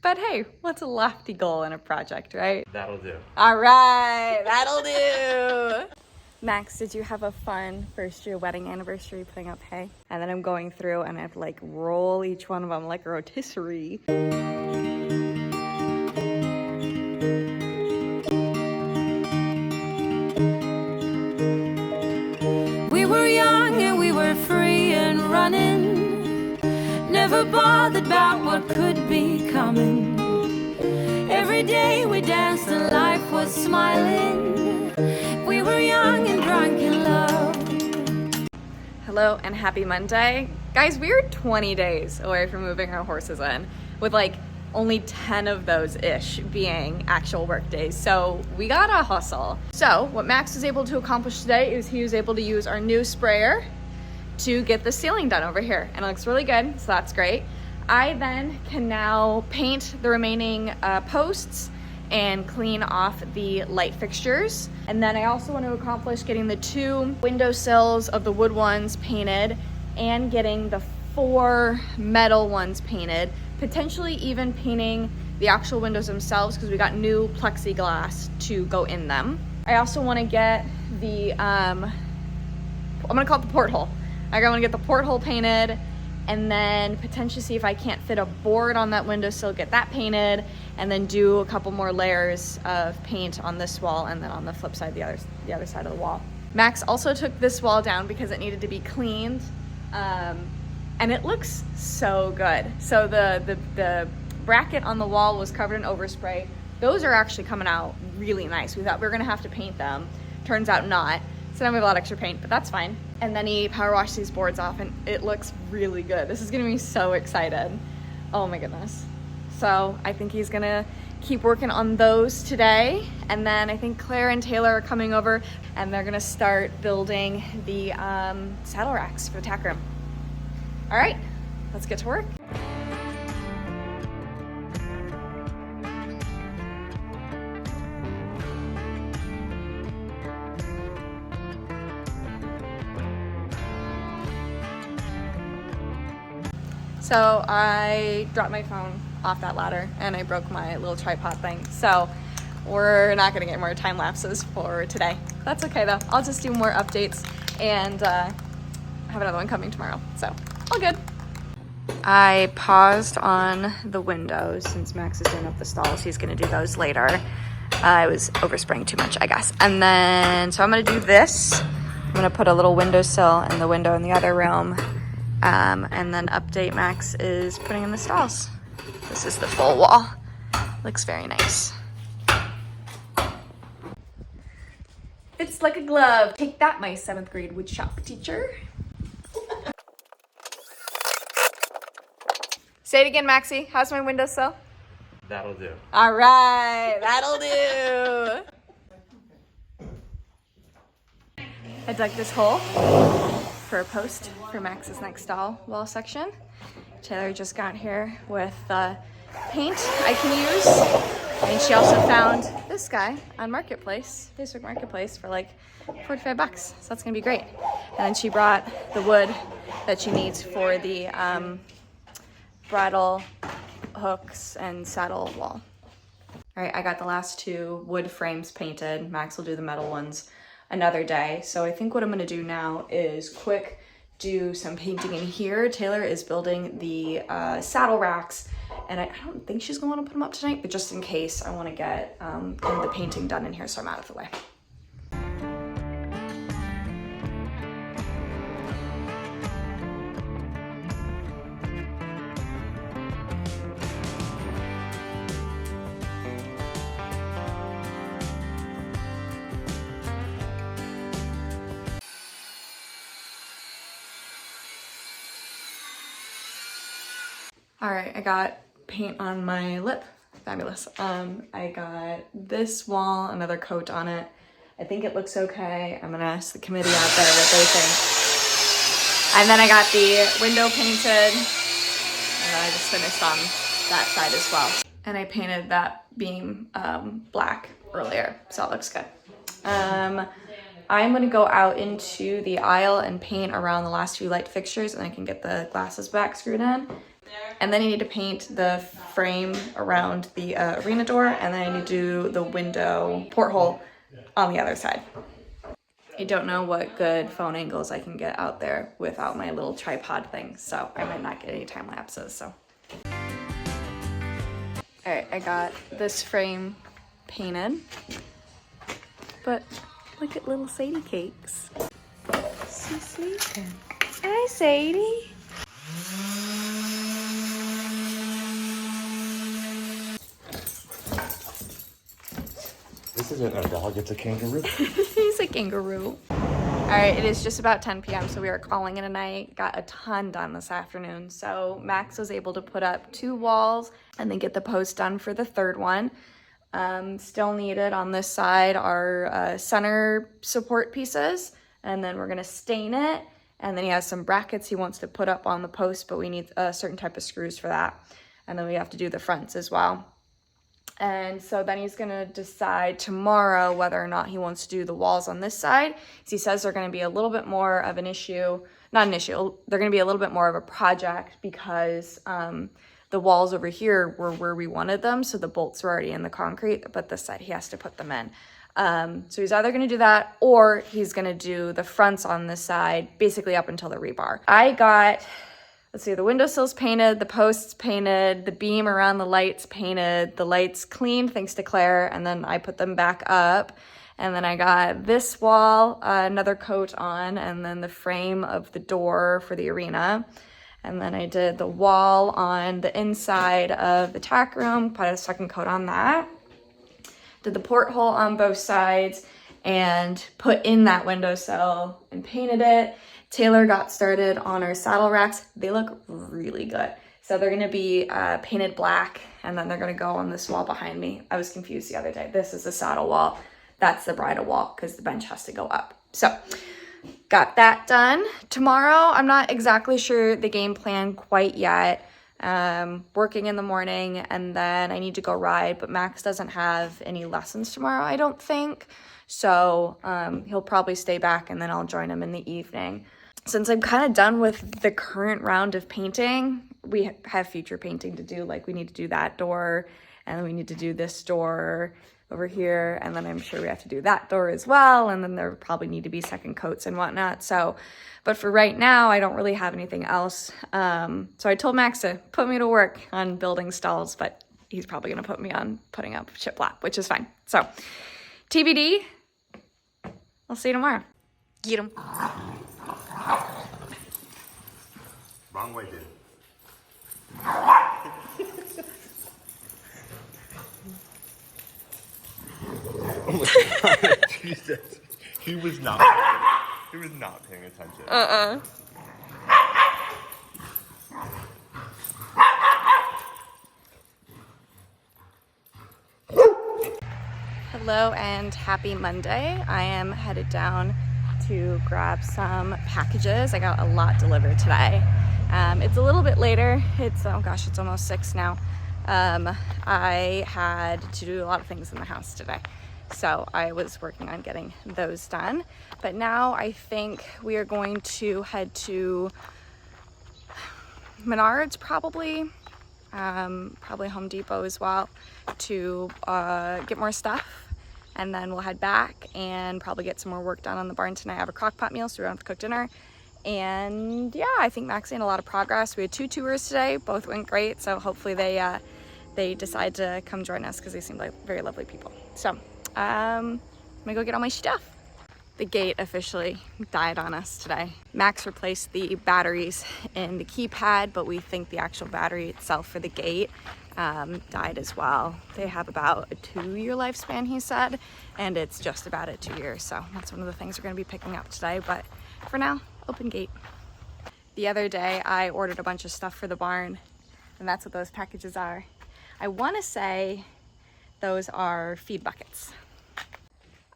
But hey, what's a lofty goal in a project, right? That'll do. All right, that'll do. Max, did you have a fun first year wedding anniversary putting up hay? And then I'm going through and I have to like roll each one of them like a rotisserie. We were young and we were free and running, never bothered about what could be coming. Every day we danced and life was smiling. We were young and drunk in love. Hello and happy Monday. Guys, we are 20 days away from moving our horses in, with like only 10 of those-ish being actual work days. So we gotta hustle. So what Max was able to accomplish today is he was able to use our new sprayer to get the ceiling done over here. And it looks really good, so that's great. I then can now paint the remaining posts and clean off the light fixtures. And then I also want to accomplish getting the 2 windowsills of the wood ones painted and getting the 4 metal ones painted, potentially even painting the actual windows themselves because we got new plexiglass to go in them. I also want to get the, I'm gonna call it the porthole. I want to get the porthole painted and then potentially see if I can't fit a board on that windowsill, get that painted, and then do a couple more layers of paint on this wall and then on the flip side, the other side of the wall. Max also took this wall down because it needed to be cleaned, and it looks so good. So the bracket on the wall was covered in overspray. Those are actually coming out really nice. We thought we were gonna have to paint them. Turns out not. So now we have a lot of extra paint, but that's fine. And then he power washed these boards off and it looks really good. This is gonna be so excited. Oh my goodness. So I think he's gonna keep working on those today. And then I think Claire and Taylor are coming over and they're gonna start building the saddle racks for the tack room. All right, let's get to work. So I dropped my phone off that ladder and I broke my little tripod thing. So we're not gonna get more time lapses for today. That's okay though. I'll just do more updates and have another one coming tomorrow. So all good. I paused on the windows since Max is doing up the stalls. He's gonna do those later. I was overspraying too much, I guess. And then, so I'm gonna do this. I'm gonna put a little windowsill in the window in the other room. And then update Max is putting in the stalls. This is the full wall. Looks very nice. It's like a glove. Take that, my 7th grade woodshop teacher. Say it again, Maxie. How's my windowsill? That'll do. All right, that'll do. I dug this hole for a post for Max's next stall wall section. Taylor just got here with paint I can use. And she also found this guy on Marketplace, Facebook Marketplace, for like 45 bucks. So that's gonna be great. And then she brought the wood that she needs for the bridle hooks and saddle wall. All right, I got the last 2 wood frames painted. Max will do the metal ones another day. So I think what I'm gonna do now is quick do some painting in here. Taylor is building the saddle racks and I don't think she's gonna wanna put them up tonight, but just in case I wanna get kind of the painting done in here so I'm out of the way. All right, I got paint on my lip. Fabulous. I got this wall, another coat on it. I think it looks okay. I'm gonna ask the committee out there what they think. And then I got the window painted, and then I just finished on that side as well. And I painted that beam black earlier, so it looks good. I'm gonna go out into the aisle and paint around the last few light fixtures and I can get the glasses back screwed in. And then I need to paint the frame around the arena door, and then I need to do the window porthole on the other side. I don't know what good phone angles I can get out there without my little tripod thing, so I might not get any time lapses, so. All right, I got this frame painted, but look at little Sadie cakes. She's sleeping. Hi, Sadie. This isn't a dog, it's a kangaroo. He's a kangaroo. All right, it is just about 10 p.m., so we are calling it a night. Got a ton done this afternoon. So Max was able to put up 2 walls and then get the post done for the 3rd one. Still needed on this side are center support pieces, and then we're gonna stain it. And then he has some brackets he wants to put up on the post, but we need a certain type of screws for that. And then we have to do the fronts as well. And so then he's gonna decide tomorrow whether or not he wants to do the walls on this side. He says they're gonna be a little bit more of an issue, not an issue, they're gonna be a little bit more of a project because the walls over here were where we wanted them. So the bolts were already in the concrete, but this side he has to put them in. So he's either gonna do that or he's gonna do the fronts on this side, basically up until the rebar. I got, let's see, the windowsills painted, the posts painted, the beam around the lights painted, the lights cleaned thanks to Claire, and then I put them back up. And then I got this wall, another coat on, and then the frame of the door for the arena. And then I did the wall on the inside of the tack room, put a second coat on that. Did the porthole on both sides and put in that windowsill and painted it. Taylor got started on our saddle racks. They look really good. So they're gonna be painted black, and then they're gonna go on this wall behind me. I was confused the other day. This is the saddle wall. That's the bridle wall because the bench has to go up. So got that done. Tomorrow, I'm not exactly sure the game plan quite yet. Working in the morning, and then I need to go ride, but Max doesn't have any lessons tomorrow, I don't think. So he'll probably stay back, and then I'll join him in the evening. Since I'm kind of done with the current round of painting, we have future painting to do. Like we need to do that door, and then we need to do this door over here, and then I'm sure we have to do that door as well, and then there probably need to be second coats and whatnot. So, but for right now, I don't really have anything else. So I told Max to put me to work on building stalls, but he's probably gonna put me on putting up shiplap, which is fine. So TBD, I'll see you tomorrow. Get him. Wrong way, dude. Oh my God, Jesus. He was not paying attention. Hello and happy Monday. I am headed down to grab some packages. I got a lot delivered today. It's a little bit later. It's, oh gosh, it's almost 6 now. I had to do a lot of things in the house today. So I was working on getting those done. But now I think we are going to head to Menards probably Home Depot as well to get more stuff. And then we'll head back and probably get some more work done on the barn tonight. I have a crock pot meal, so we don't have to cook dinner. And yeah, I think Max made a lot of progress. We had 2 tours today, both went great. So hopefully they decide to come join us because they seem like very lovely people. So I'm gonna go get all my stuff. The gate officially died on us today. Max replaced the batteries in the keypad, but we think the actual battery itself for the gate died as well. They have about a 2-year lifespan, he said, and it's just about at 2 years. So that's one of the things we're gonna be picking up today. But for now, open gate. The other day, I ordered a bunch of stuff for the barn, and that's what those packages are. I wanna say those are feed buckets.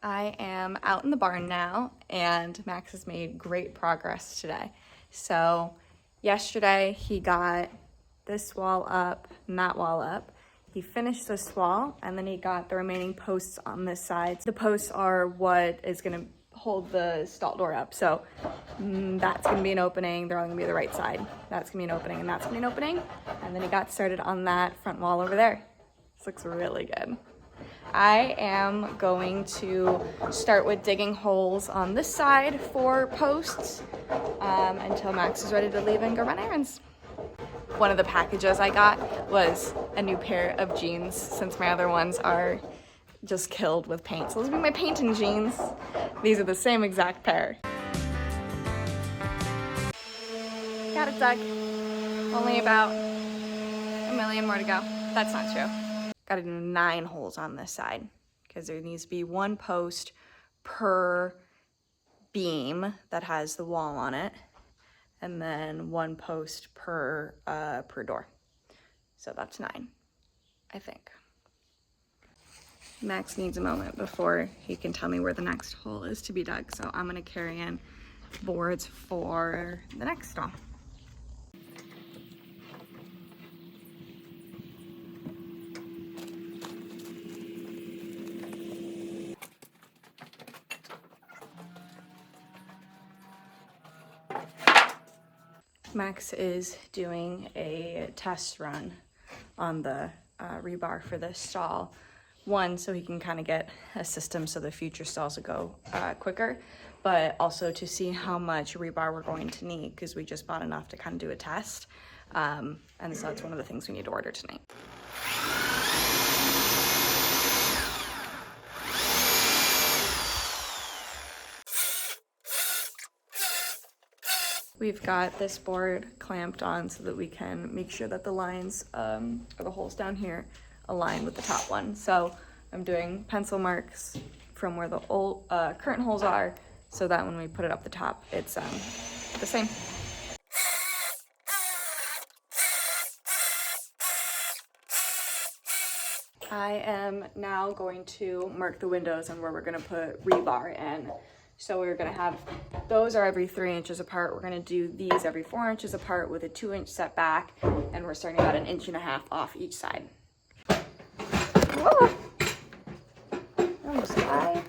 I am out in the barn now, and Max has made great progress today. So yesterday he got this wall up and that wall up. He finished this wall, and then he got the remaining posts on this side. The posts are what is gonna hold the stall door up. So that's gonna be an opening. They're all gonna be the right side. That's gonna be an opening and that's gonna be an opening. And then he got started on that front wall over there. This looks really good. I am going to start with digging holes on this side for posts until Max is ready to leave and go run errands. One of the packages I got was a new pair of jeans since my other ones are just killed with paint. So those will be my painting jeans. These are the same exact pair. Got it, Doug. Only about a million more to go. That's not true. Got to do 9 holes on this side because there needs to be 1 post per beam that has the wall on it, and then 1 post per door. So that's 9, I think. Max needs a moment before he can tell me where the next hole is to be dug, so I'm gonna carry in boards for the next stall. Max is doing a test run on the rebar for this stall. One, so he can kind of get a system so the future stalls will go quicker, but also to see how much rebar we're going to need because we just bought enough to kind of do a test. And so that's one of the things we need to order tonight. We've got this board clamped on so that we can make sure that the lines, or the holes down here, align with the top one. So I'm doing pencil marks from where the old current holes are so that when we put it up the top, it's the same. I am now going to mark the windows and where we're gonna put rebar in. So we're gonna have, those are every 3 inches apart. We're gonna do these every 4 inches apart with a 2-inch setback, and we're starting about 1.5 inches off each side. Whoa! Almost died.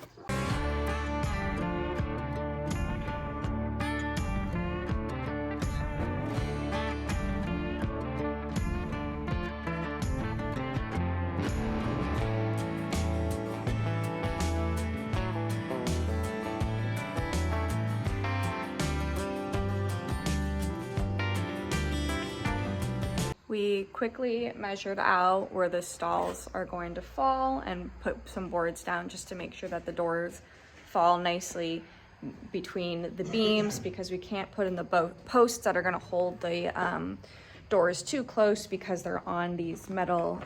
We quickly measured out where the stalls are going to fall and put some boards down just to make sure that the doors fall nicely between the beams, because we can't put in the posts that are going to hold the doors too close because they're on these metal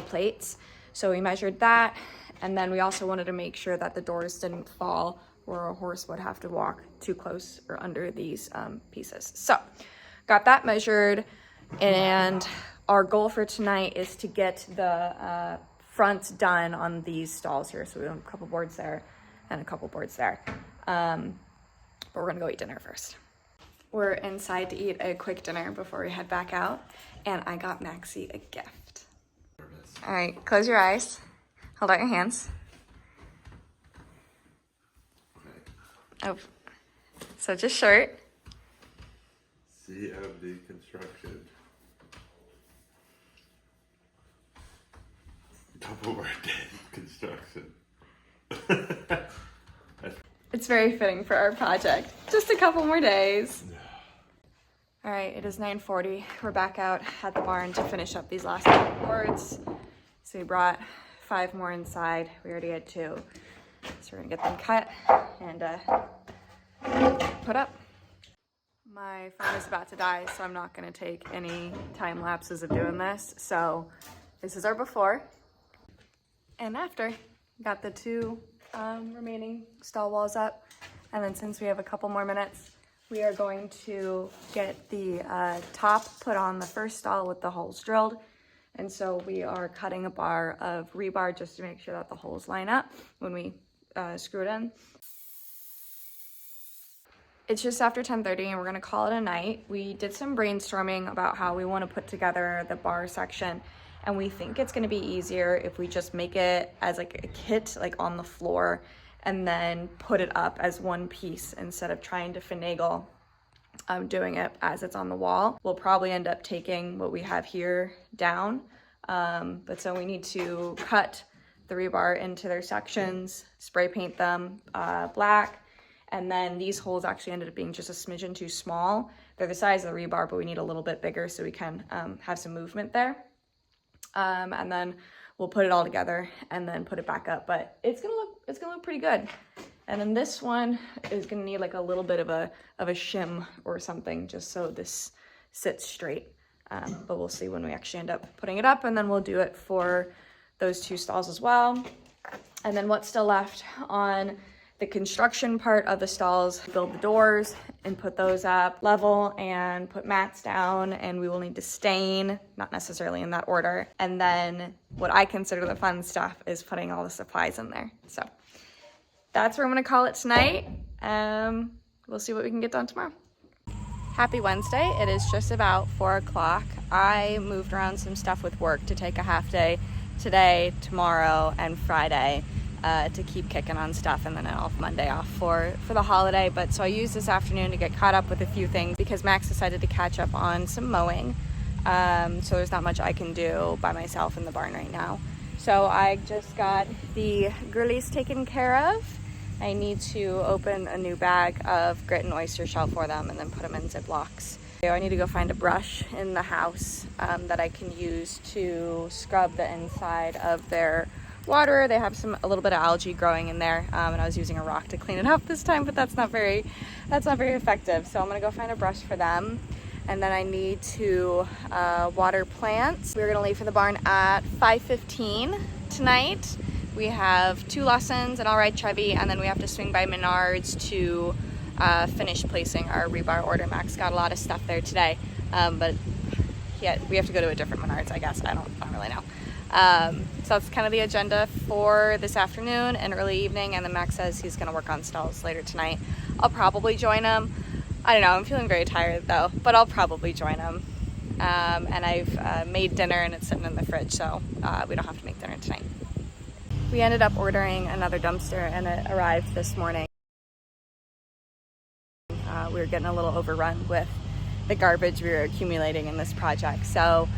plates. So we measured that, and then we also wanted to make sure that the doors didn't fall where a horse would have to walk too close or under these pieces. So got that measured. And our goal for tonight is to get the fronts done on these stalls here. So we have a couple boards there and a couple boards there. But we're gonna go eat dinner first. We're inside to eat a quick dinner before we head back out. And I got Maxie a gift. All right, close your eyes. Hold out your hands. Oh, so just shirt. CMD construction. Double word construction. It's very fitting for our project. Just a couple more days. All right, it is 9:40. We're back out at the barn to finish up these last couple boards. So we brought 5 more inside. We already had 2. So we're gonna get them cut and put up. My phone is about to die, so I'm not gonna take any time lapses of doing this. So this is our before and after. Got the 2 remaining stall walls up. And then since we have a couple more minutes, we are going to get the top put on the first stall with the holes drilled. And so we are cutting a bar of rebar just to make sure that the holes line up when we screw it in. It's just after 10:30 and we're gonna call it a night. We did some brainstorming about how we wanna put together the bar section, and we think it's gonna be easier if we just make it as like a kit, like on the floor, and then put it up as one piece instead of trying to finagle doing it as it's on the wall. We'll probably end up taking what we have here down, but so we need to cut the rebar into their sections, spray paint them black, and then these holes actually ended up being just a smidgen too small. They're the size of the rebar, but we need a little bit bigger so we can have some movement there. And then we'll put it all together and then put it back up, but it's gonna look pretty good. And then this one is gonna need like a little bit of a shim or something just so this sits straight. But we'll see when we actually end up putting it up, and then we'll do it for those two stalls as well. And then what's still left on the construction part of the stalls, build the doors and put those up level and put mats down, and we will need to stain, not necessarily in that order. And then what I consider the fun stuff is putting all the supplies in there. So that's where I'm gonna call it tonight. We'll see what we can get done tomorrow. Happy Wednesday. It is just about 4 o'clock. I moved around some stuff with work to take a half day today, tomorrow, and Friday to keep kicking on stuff, and then I'll have Monday off for the holiday. But so I used this afternoon to get caught up with a few things because Max decided to catch up on some mowing. So there's not much I can do by myself in the barn right now. So I just got the girlies taken care of. I need to open a new bag of grit and oyster shell for them and then put them in Ziplocs. I need to go find a brush in the house that I can use to scrub the inside of their water. They have a little bit of algae growing in there, and I was using a rock to clean it up this time, but that's not very effective. So I'm gonna go find a brush for them, and then I need to water plants. We're gonna leave for the barn at 5:15 tonight. We have 2 lessons, and I'll ride Chevy, and then we have to swing by Menards to finish placing our rebar order. Max got a lot of stuff there today, but yeah, we have to go to a different Menards, I guess. I don't really know. So that's kind of the agenda for this afternoon and early evening, and then Max says he's gonna work on stalls later tonight. I'll probably join him. I don't know, I'm feeling very tired though, but I'll probably join him. And I've made dinner and it's sitting in the fridge, so we don't have to make dinner tonight. We ended up ordering another dumpster and it arrived this morning. We were getting a little overrun with the garbage we were accumulating in this project. So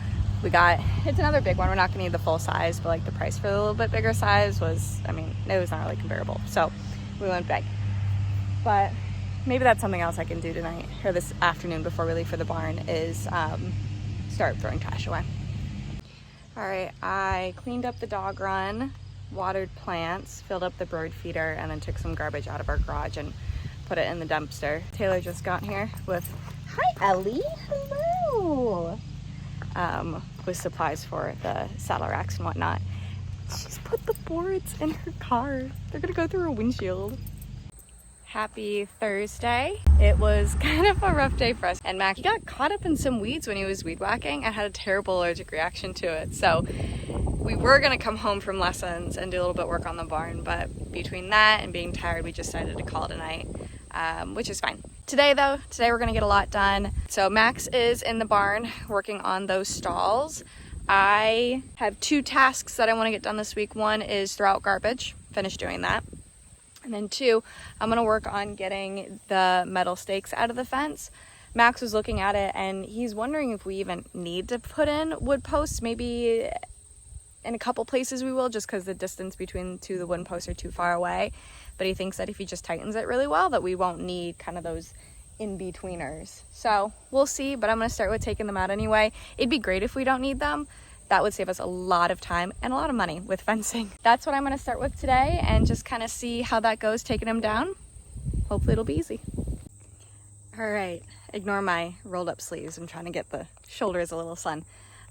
it's another big one. We're not gonna need the full size, but like the price for the little bit bigger size was, I mean, it was not really comparable. So we went big. But maybe that's something else I can do tonight or this afternoon before we leave for the barn is start throwing trash away. All right, I cleaned up the dog run, watered plants, filled up the bird feeder, and then took some garbage out of our garage and put it in the dumpster. Taylor just got here with, hi Ellie, hello. With supplies for the saddle racks and whatnot. She's put the boards in her car. They're gonna go through her windshield. Happy Thursday. It was kind of a rough day for us. And Mac, he got caught up in some weeds when he was weed whacking and had a terrible allergic reaction to it. So we were gonna come home from lessons and do a little bit of work on the barn, but between that and being tired, we just decided to call it a night, which is fine. Today we're gonna get a lot done. So Max is in the barn working on those stalls. I have 2 tasks that I wanna get done this week. One is throw out garbage, finish doing that. And then 2, I'm gonna work on getting the metal stakes out of the fence. Max was looking at it and he's wondering if we even need to put in wood posts. Maybe in a couple places we will, just because the distance between the wooden posts are too far away. But he thinks that if he just tightens it really well, that we won't need kind of those in-betweeners. So we'll see, but I'm gonna start with taking them out anyway. It'd be great if we don't need them. That would save us a lot of time and a lot of money with fencing. That's what I'm gonna start with today and just kind of see how that goes, taking them down. Hopefully it'll be easy. All right, ignore my rolled up sleeves. I'm trying to get the shoulders a little sun.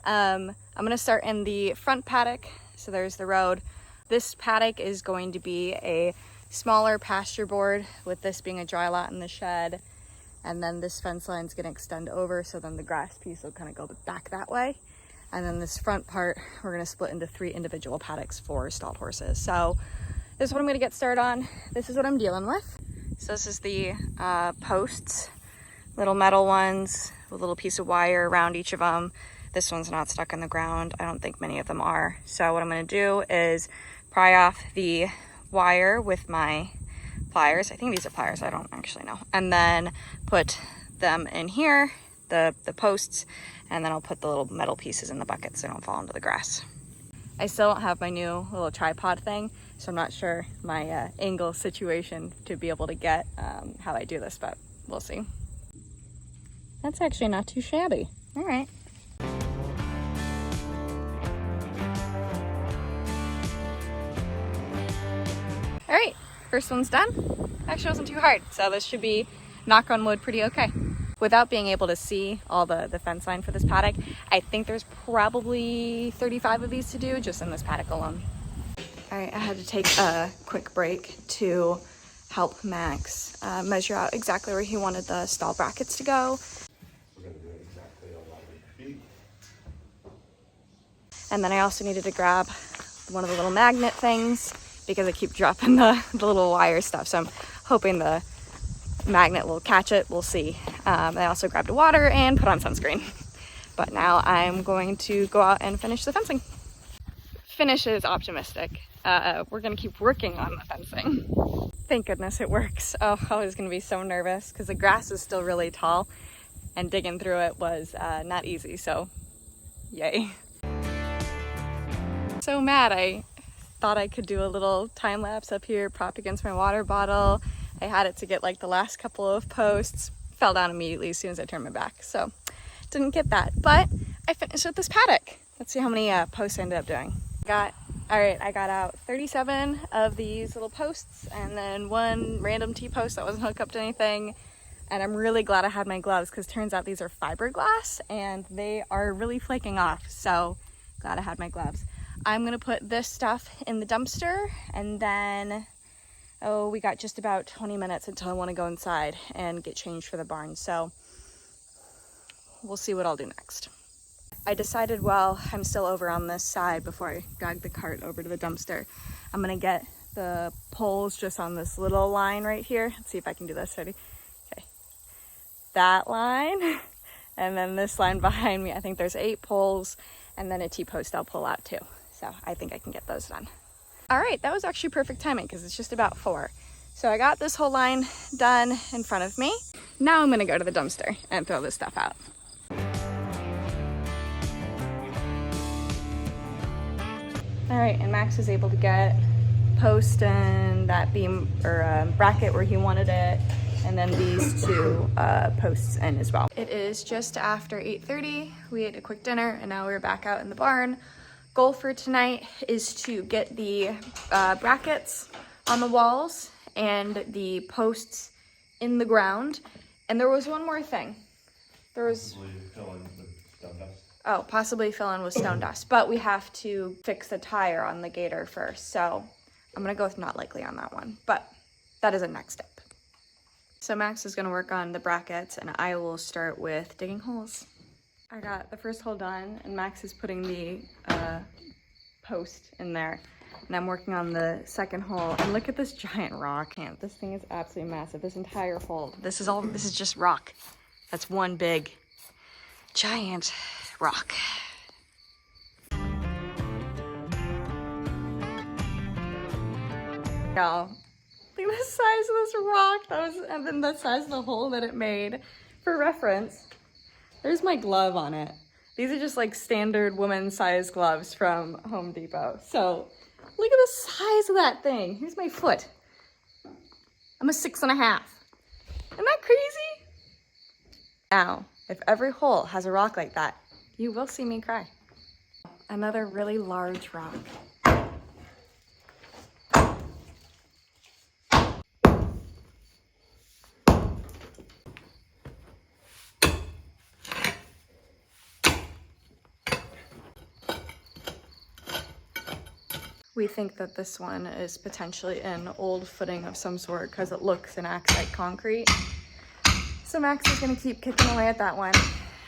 I'm gonna start in the front paddock. So there's the road. This paddock is going to be a smaller pasture board, with this being a dry lot in the shed. And then this fence line's gonna extend over, so then the grass piece will kind of go back that way. And then this front part, we're gonna split into 3 individual paddocks for stalled horses. So this is what I'm gonna get started on. This is what I'm dealing with. So this is the posts, little metal ones with a little piece of wire around each of them. This one's not stuck in the ground. I don't think many of them are. So what I'm gonna do is pry off the wire with my pliers. I think these are pliers, I don't actually know. And then put them in here, the posts, and then I'll put the little metal pieces in the bucket so they don't fall into the grass. I still don't have my new little tripod thing, so I'm not sure my angle situation to be able to get how I do this, but we'll see. That's actually not too shabby. All right. All right, first one's done. Actually wasn't too hard, so this should be, knock on wood, pretty okay. Without being able to see all the fence line for this paddock, I think there's probably 35 of these to do just in this paddock alone. All right, I had to take a quick break to help Max measure out exactly where he wanted the stall brackets to go. We're gonna do it exactly 11 feet. And then I also needed to grab one of the little magnet things because I keep dropping the little wire stuff. So I'm hoping the magnet will catch it, we'll see. I also grabbed water and put on sunscreen. But now I'm going to go out and finish the fencing. Finish is optimistic. We're gonna keep working on the fencing. Thank goodness it works. Oh, I was gonna be so nervous because the grass is still really tall and digging through it was not easy, so yay. So mad, I thought I could do a little time lapse up here, propped against my water bottle. I had it to get like the last couple of posts, fell down immediately as soon as I turned my back, so didn't get that. But I finished with this paddock. Let's see how many posts I ended up doing. I got out 37 of these little posts and then one random T-post that wasn't hooked up to anything. And I'm really glad I had my gloves because turns out these are fiberglass and they are really flaking off. So glad I had my gloves. I'm gonna put this stuff in the dumpster and then, oh, we got just about 20 minutes until I wanna go inside and get changed for the barn. So we'll see what I'll do next. I decided while I'm still over on this side before I drag the cart over to the dumpster, I'm gonna get the poles just on this little line right here. Let's see if I can do this. Ready? Okay. That line, and then this line behind me. I think there's 8 poles, and then a T-post I'll pull out too. So I think I can get those done. All right, that was actually perfect timing because it's just about 4. So I got this whole line done in front of me. Now I'm gonna go to the dumpster and throw this stuff out. All right, and Max was able to get post and that beam or bracket where he wanted it, and then these 2 posts in as well. It is just after 8:30. We ate a quick dinner and now we're back out in the barn. Goal for tonight is to get the brackets on the walls and the posts in the ground. And there was one more thing. There was possibly fill in with stone dust, but we have to fix the tire on the gator first. So I'm gonna go with not likely on that one, but that is a next step. So Max is gonna work on the brackets and I will start with digging holes. I got the first hole done and Max is putting the post in there. And I'm working on the second hole and look at this giant rock. This thing is absolutely massive. This entire hole, this is just rock. That's one big, giant rock. Now, look at the size of this rock. And then the size of the hole that it made. For reference, there's my glove on it. These are just like standard woman size gloves from Home Depot. So look at the size of that thing. Here's my foot. I'm a 6.5. Isn't that crazy? Now, if every hole has a rock like that, you will see me cry. Another really large rock. We think that this one is potentially an old footing of some sort because it looks and acts like concrete. So Max is gonna keep kicking away at that one.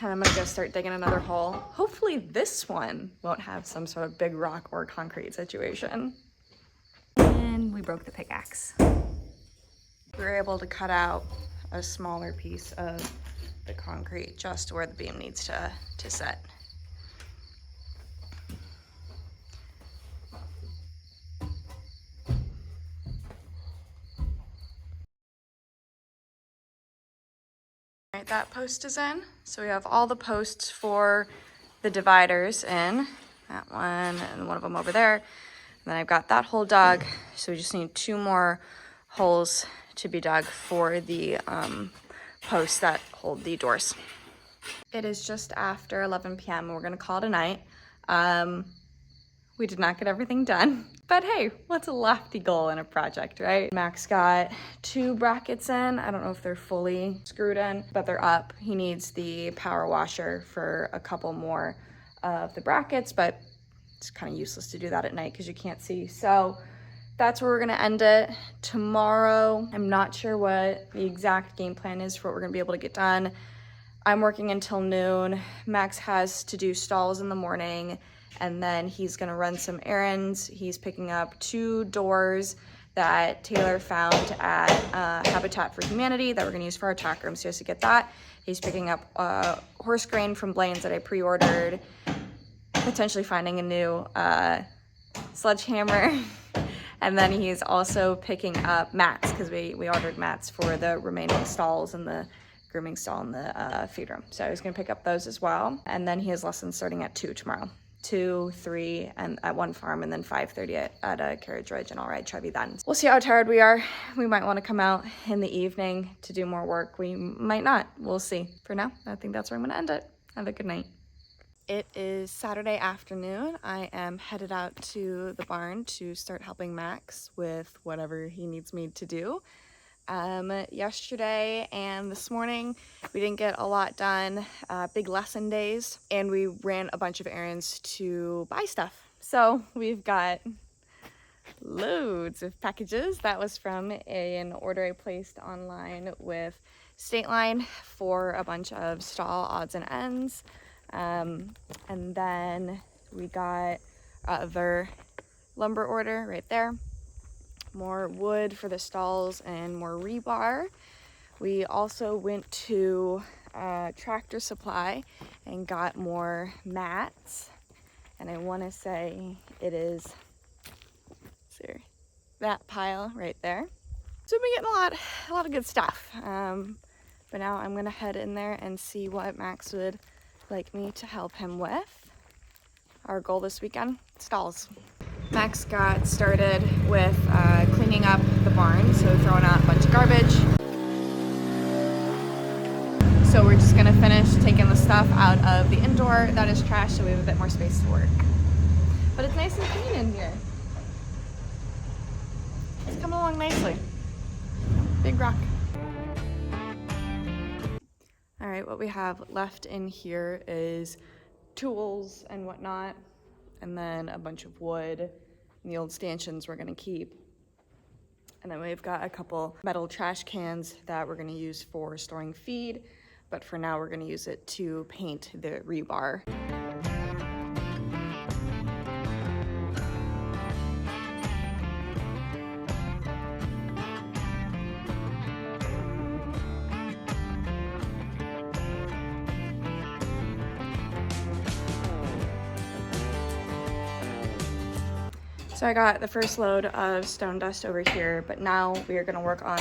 And I'm gonna go start digging another hole. Hopefully this one won't have some sort of big rock or concrete situation. And we broke the pickaxe. We were able to cut out a smaller piece of the concrete just where the beam needs to set. Right, that post is in. So we have all the posts for the dividers in. That one and one of them over there. And then I've got that hole dug. So we just need 2 more holes to be dug for the posts that hold the doors. It is just after 11 p.m. and we're gonna call it a night. We did not get everything done, but hey, what's a lofty goal in a project, right? Max got 2 brackets in. I don't know if they're fully screwed in, but they're up. He needs the power washer for a couple more of the brackets, but it's kind of useless to do that at night because you can't see. So that's where we're gonna end it. Tomorrow, I'm not sure what the exact game plan is for what we're gonna be able to get done. I'm working until noon. Max has to do stalls in the morning, and then he's gonna run some errands. He's picking up 2 doors that Taylor found at Habitat for Humanity that we're gonna use for our tack room, so he has to get that. He's picking up horse grain from Blaine's that I pre-ordered, potentially finding a new sledgehammer. And then he's also picking up mats, because we ordered mats for the remaining stalls and the grooming stall in the feed room. So he's gonna pick up those as well. And then he has lessons starting at 2 tomorrow. 2, 3, and at one farm, and then 5:30 at a carriage ridge, and I'll ride Chevy then. We'll see how tired we are. We might want to come out in the evening to do more work. We might not. We'll see. For now, I think that's where I'm going to end it. Have a good night. It is Saturday afternoon. I am headed out to the barn to start helping Max with whatever he needs me to do. Yesterday and this morning we didn't get a lot done, big lesson days, and we ran a bunch of errands to buy stuff. So we've got loads of packages. That was from an order I placed online with State Line for a bunch of stall odds and ends. And then we got other lumber order right there. More wood for the stalls and more rebar. We also went to Tractor Supply and got more mats, and I want to say it is that pile right there. So we've been getting a lot of good stuff. But now I'm gonna head in there and see what Max would like me to help him with. Our goal this weekend: stalls. Max got started with cleaning up the barn, so throwing out a bunch of garbage. So we're just gonna finish taking the stuff out of the indoor that is trash, so we have a bit more space to work. But it's nice and clean in here. It's coming along nicely. Big rock. All right, what we have left in here is tools and whatnot, and then a bunch of wood and the old stanchions we're gonna keep. And then we've got a couple metal trash cans that we're gonna use for storing feed, but for now we're gonna use it to paint the rebar. So I got the first load of stone dust over here, but now we are gonna work on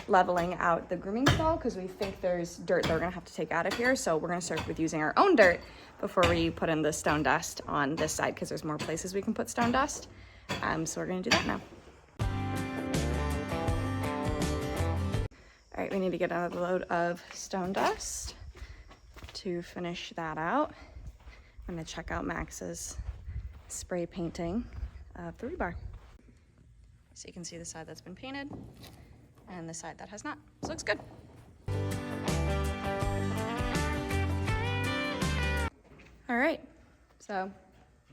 leveling out the grooming stall because we think there's dirt that we're gonna have to take out of here. So we're gonna start with using our own dirt before we put in the stone dust on this side because there's more places we can put stone dust. So we're gonna do that now. All right, we need to get another load of stone dust to finish that out. I'm gonna check out Max's spray painting of the rebar. So you can see the side that's been painted and the side that has not. This looks good. All right, so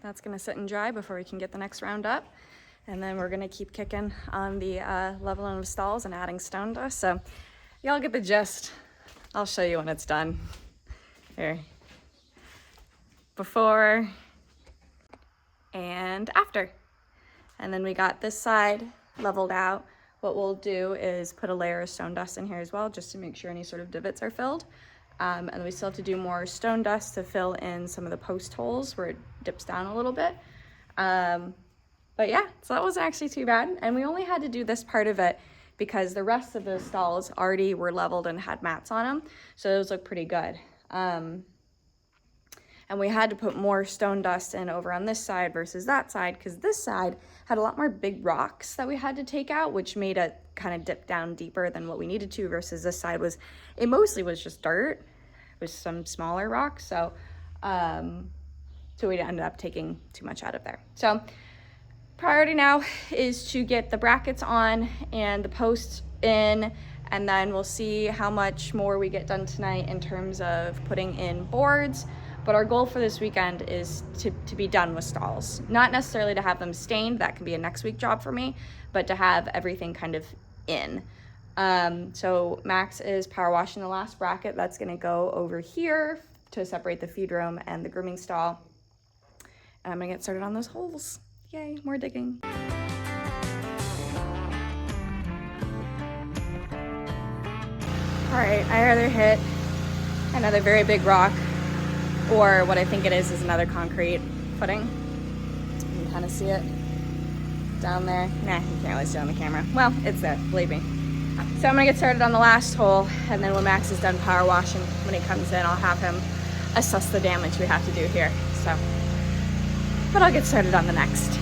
that's gonna sit and dry before we can get the next round up. And then we're gonna keep kicking on the leveling of stalls and adding stone dust. So y'all get the gist. I'll show you when it's done. Here. Before and after. And then we got this side leveled out. What we'll do is put a layer of stone dust in here as well, just to make sure any sort of divots are filled. And then we still have to do more stone dust to fill in some of the post holes where it dips down a little bit. But yeah, so that wasn't actually too bad. And we only had to do this part of it because the rest of the stalls already were leveled and had mats on them. So those look pretty good. And we had to put more stone dust in over on this side versus that side, because this side had a lot more big rocks that we had to take out, which made it kind of dip down deeper than what we needed to, versus this side it mostly was just dirt with some smaller rocks. So we ended up taking too much out of there. So priority now is to get the brackets on and the posts in, and then we'll see how much more we get done tonight in terms of putting in boards. But our goal for this weekend is to be done with stalls. Not necessarily to have them stained, that can be a next week job for me, but to have everything kind of in. So Max is power washing the last bracket. That's gonna go over here to separate the feed room and the grooming stall. And I'm gonna get started on those holes. Yay, more digging. All right, I either hit another very big rock, or what I think it is another concrete footing. You can kind of see it down there. Nah, you can't really see it on the camera. Well, it's there, believe me. So I'm gonna get started on the last hole, and then when Max is done power washing, when he comes in, I'll have him assess the damage we have to do here. So, but I'll get started on the next.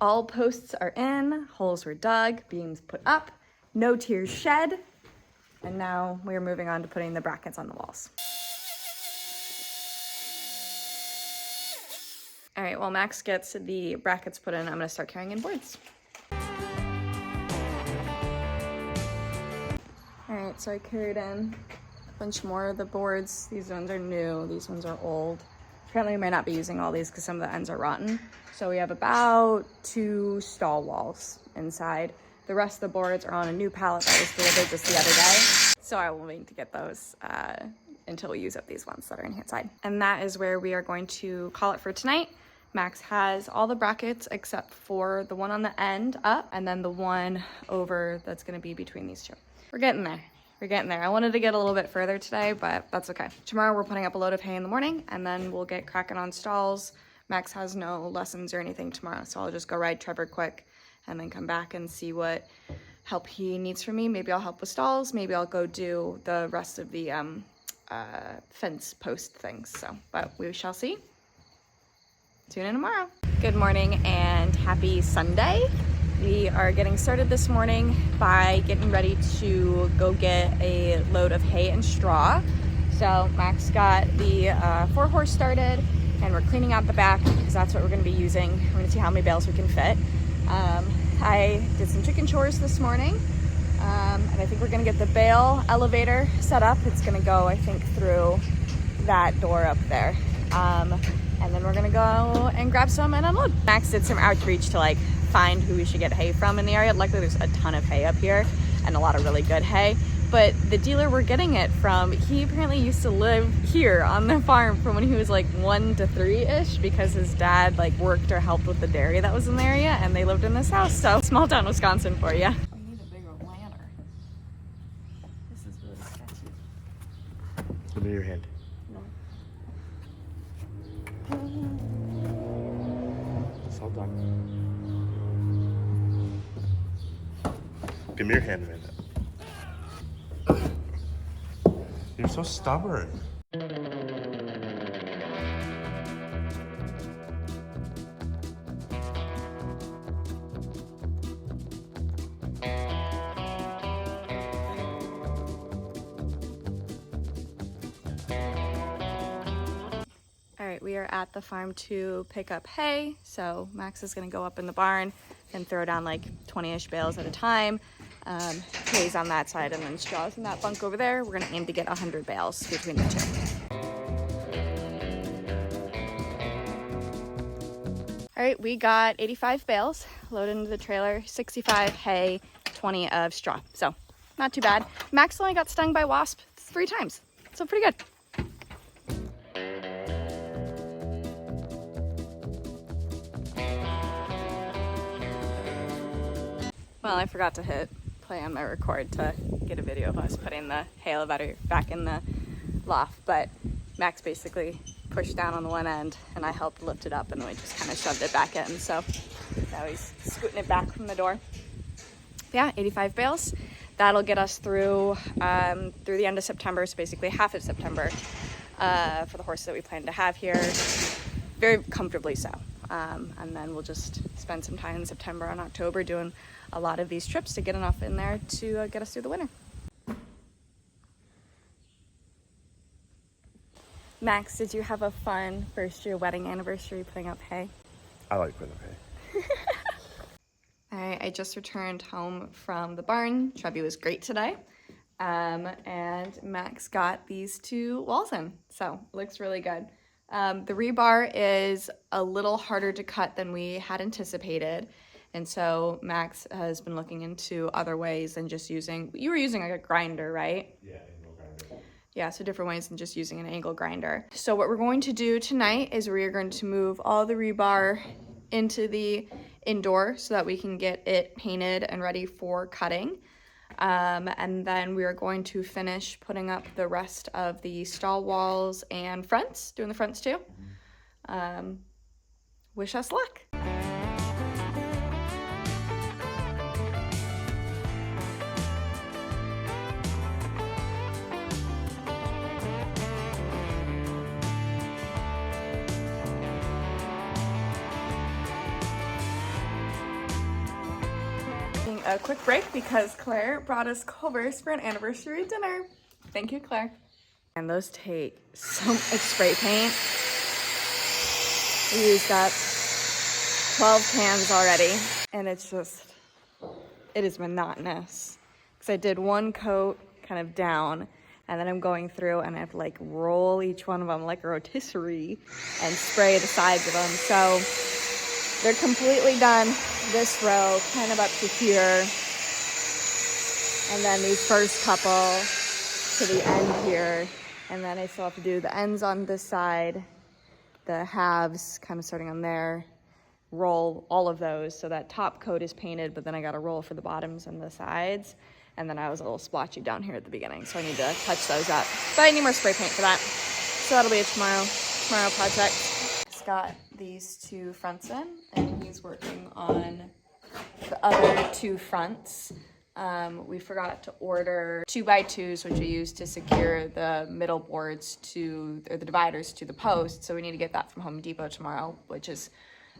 All posts are in, holes were dug, beams put up, no tears shed, and now we're moving on to putting the brackets on the walls. All right, while Max gets the brackets put in, I'm gonna start carrying in boards. All right, so I carried in a bunch more of the boards. These ones are new, these ones are old. Apparently we might not be using all these because some of the ends are rotten. So we have about 2 stall walls inside. The rest of the boards are on a new pallet that was delivered just the other day. So I will wait to get those until we use up these ones that are inside. And that is where we are going to call it for tonight. Max has all the brackets except for the one on the end up, and then the one over that's gonna be between these two. We're getting there. We're getting there. I wanted to get a little bit further today, but that's okay. Tomorrow we're putting up a load of hay in the morning, and then we'll get cracking on stalls. Max has no lessons or anything tomorrow, so I'll just go ride Trevor quick and then come back and see what help he needs from me. Maybe I'll help with stalls. Maybe I'll go do the rest of the fence post things. So, but we shall see. Tune in tomorrow. Good morning and happy Sunday. We are getting started this morning by getting ready to go get a load of hay and straw. So Max got the 4-horse started, and we're cleaning out the back because that's what we're going to be using. We're going to see how many bales we can fit. I did some chicken chores this morning, and I think we're going to get the bale elevator set up. It's going to go, I think, through that door up there. And then we're going to go and grab some and unload. Max did some outreach to find who we should get hay from in the area. Luckily there's a ton of hay up here and a lot of really good hay, but the dealer we're getting it from, he apparently used to live here on the farm from when he was 1 to 3-ish, because his dad worked or helped with the dairy that was in the area, and they lived in this house. So small town Wisconsin for you. We need a bigger ladder. This is really sketchy. Give me your hand. It's all done. Give me your hand, Amanda. You're so stubborn. we are at the farm to pick up hay. So Max is gonna go up in the barn and throw down like 20-ish bales at a time. Hay's on that side and then straw's in that bunk over there. We're gonna aim to get 100 bales between the two. All right, we got 85 bales loaded into the trailer, 65 hay, 20 of straw. So not too bad. Max only got stung by wasp 3 times, so pretty good. Well, I forgot to hit play on my record to get a video of us putting the hay elevator back in the loft, but Max basically pushed down on the one end and I helped lift it up and then we just kind of shoved it back in. So now he's scooting it back from the door. But yeah, 85 bales. That'll get us through the end of September, so basically half of September for the horses that we plan to have here, very comfortably so. And then we'll just spend some time in September and October doing a lot of these trips to get enough in there to get us through the winter. Max, did you have a fun first year wedding anniversary putting up hay? I like putting up hay. All right, I just returned home from the barn. Trevi was great today. And Max got these 2 walls in, so it looks really good. The rebar is a little harder to cut than we had anticipated. And so Max has been looking into other ways than just using, you were using like a grinder, right? Yeah, angle grinder. Yeah, so different ways than just using an angle grinder. So what we're going to do tonight is we are going to move all the rebar into the indoor so that we can get it painted and ready for cutting. And then we are going to finish putting up the rest of the stall walls and fronts, doing the fronts too. Wish us luck. A quick break because Claire brought us Culver's for an anniversary dinner. Thank you, Claire. And those take so much spray paint. We used up 12 cans already, and it's just, it is monotonous. Because I did one coat kind of down, and then I'm going through and I have to like roll each one of them like a rotisserie and spray the sides of them. So they're completely done this row, kind of up to here. And then these first couple to the end here. And then I still have to do the ends on this side, the halves kind of starting on there, roll all of those so that top coat is painted, but then I got to roll for the bottoms and the sides. And then I was a little splotchy down here at the beginning, so I need to touch those up. But I need more spray paint for that. So that'll be a tomorrow project. Just got these 2 fronts in, and he's working on the other 2 fronts. We forgot to order 2x2s, which we use to secure the middle boards or the dividers to the post. So we need to get that from Home Depot tomorrow, which is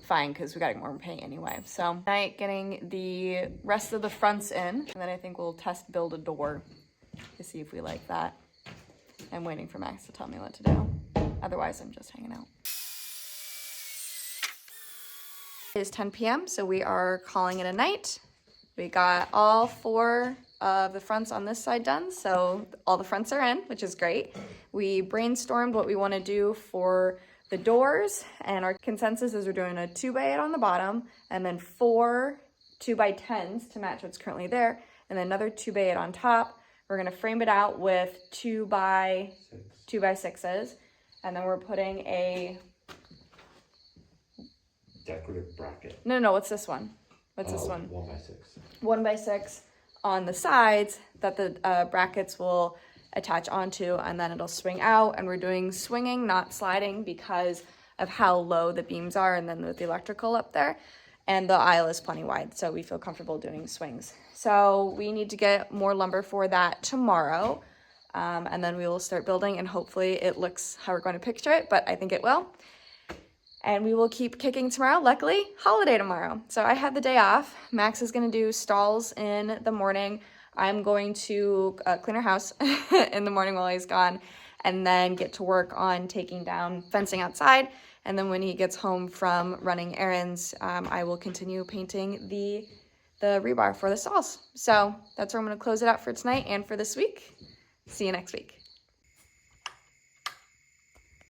fine because we got to get more paint anyway. So tonight getting the rest of the fronts in, and then I think we'll test build a door to see if we like that. I'm waiting for Max to tell me what to do. Otherwise, I'm just hanging out. It is 10 p.m., so we are calling it a night. We got all 4 of the fronts on this side done, so all the fronts are in, which is great. We brainstormed what we want to do for the doors, and our consensus is we're doing a 2x8 on the bottom, and then 4 2x10s to match what's currently there, and then another 2x8 on top. We're going to frame it out with 2x6s, and then we're putting a Decorative bracket. No, what's this one? What's this one? 1x6. 1x6 on the sides that the brackets will attach onto, and then it'll swing out. And we're doing swinging, not sliding, because of how low the beams are, and then with the electrical up there. And the aisle is plenty wide, so we feel comfortable doing swings. So we need to get more lumber for that tomorrow, and then we will start building, and hopefully it looks how we're going to picture it, but I think it will. And we will keep kicking tomorrow. Luckily, holiday tomorrow. So I had the day off. Max is going to do stalls in the morning. I'm going to clean our house in the morning while he's gone. and then get to work on taking down fencing outside. And then when he gets home from running errands, I will continue painting the rebar for the stalls. So that's where I'm going to close it out for tonight and for this week. See you next week.